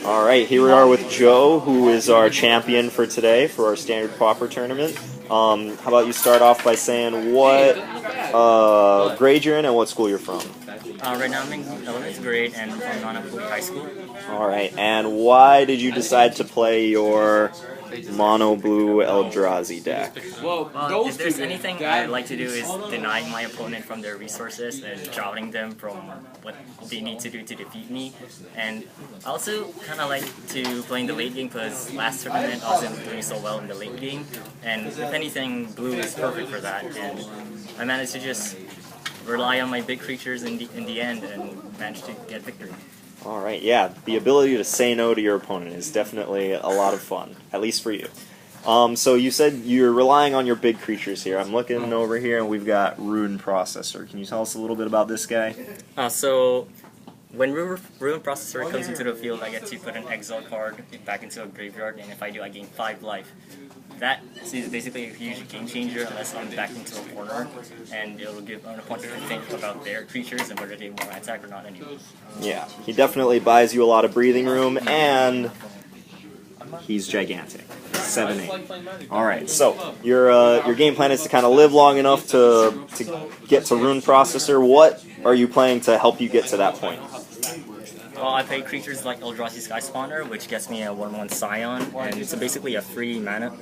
All right, here we are with Joe, who is our champion for today for our standard Pauper tournament. How about you start off by saying what grade you're in and what school you're from? Right now I'm in 11th grade and from Nanakuli High School. All right, and why did you decide to play your Mono Blue Eldrazi deck? Well, if there's anything I like to do is deny my opponent from their resources and droughting them from what they need to do to defeat me. And I also kind of like to play in the late game because last tournament I wasn't doing so well in the late game. And if anything, blue is perfect for that. And I managed to just rely on my big creatures in the end and managed to get victory. All right, yeah, the ability to say no to your opponent is definitely a lot of fun, at least for you. So you said you're relying on your big creatures here. I'm looking over here, and we've got Rune Processor. Can you tell us a little bit about this guy? So when Rune Processor comes into the field, I get to put an exile card back into a graveyard, and if I do, I gain 5 life. That is basically a huge game changer unless I'm back into a corner, and it'll give an opponent to think about their creatures and whether they want to attack or not anymore. Yeah, he definitely buys you a lot of breathing room, and he's gigantic. 7/8. All right, so your game plan is to kind of live long enough to get to Rune Processor. What are you playing to help you get to that point? Well, I play creatures like Eldrazi Sky Spawner, which gets me a 1/1 Scion, and it's basically a free mana.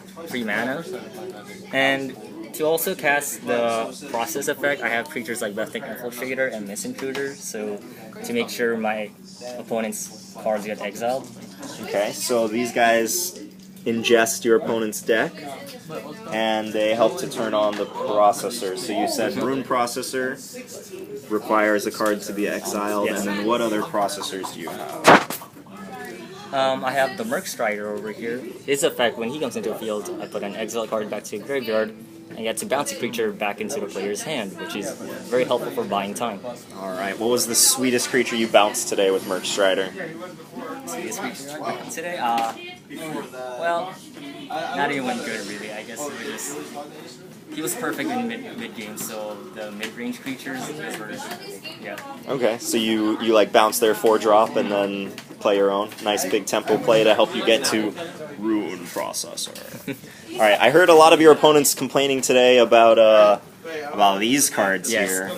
And to also cast the process effect, I have creatures like Left Infiltrator and Misintruder, so to make sure my opponent's cards get exiled. Okay, so these guys ingest your opponent's deck, and they help to turn on the processor. So you said Rune Processor requires a card to be exiled, Yes. and then what other processors do you have? I have the Merc Strider over here. His effect, when he comes into the field, I put an exile card back to the graveyard, and get to bounce a creature back into the player's hand, which is very helpful for buying time. Alright, what was the sweetest creature you bounced today with Merc Strider? Sweetest creature I got today? Well, not even good really. I guess it was just... He was perfect in mid game, so the mid-range creatures were, yeah. Okay, so you like bounce their 4-drop and then play your own nice big tempo play to help you get to Rune Processor. Alright, I heard a lot of your opponents complaining today about these cards here.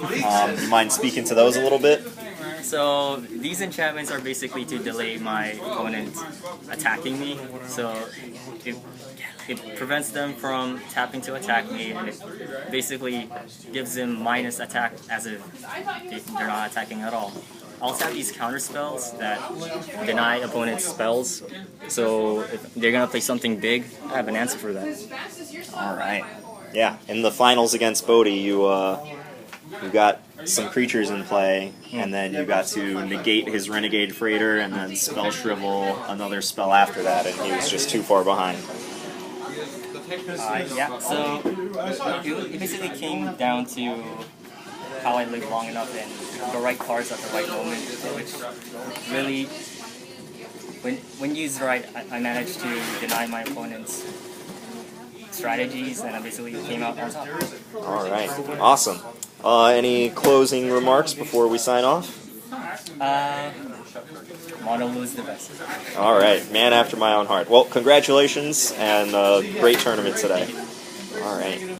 You mind speaking to those a little bit? So these enchantments are basically to delay my opponent attacking me. So it prevents them from tapping to attack me, and it basically gives them minus attack as if they're not attacking at all. I also have these counter spells that deny opponents spells. So if they're gonna play something big, I have an answer for that. All right. Yeah, in the finals against Bodhi, you got some creatures in play, and then you got to negate his Renegade Freighter and then spell Shrivel another spell after that, and he was just too far behind. Yeah, so it basically came down to how I live long enough and the right cards at the right moment, which really, when used right, I managed to deny my opponent's strategies, and I basically came out on top. Alright, awesome. Any closing remarks before we sign off? Mono Blue is the best. Alright, man after my own heart. Well, congratulations, and great tournament today. Alright.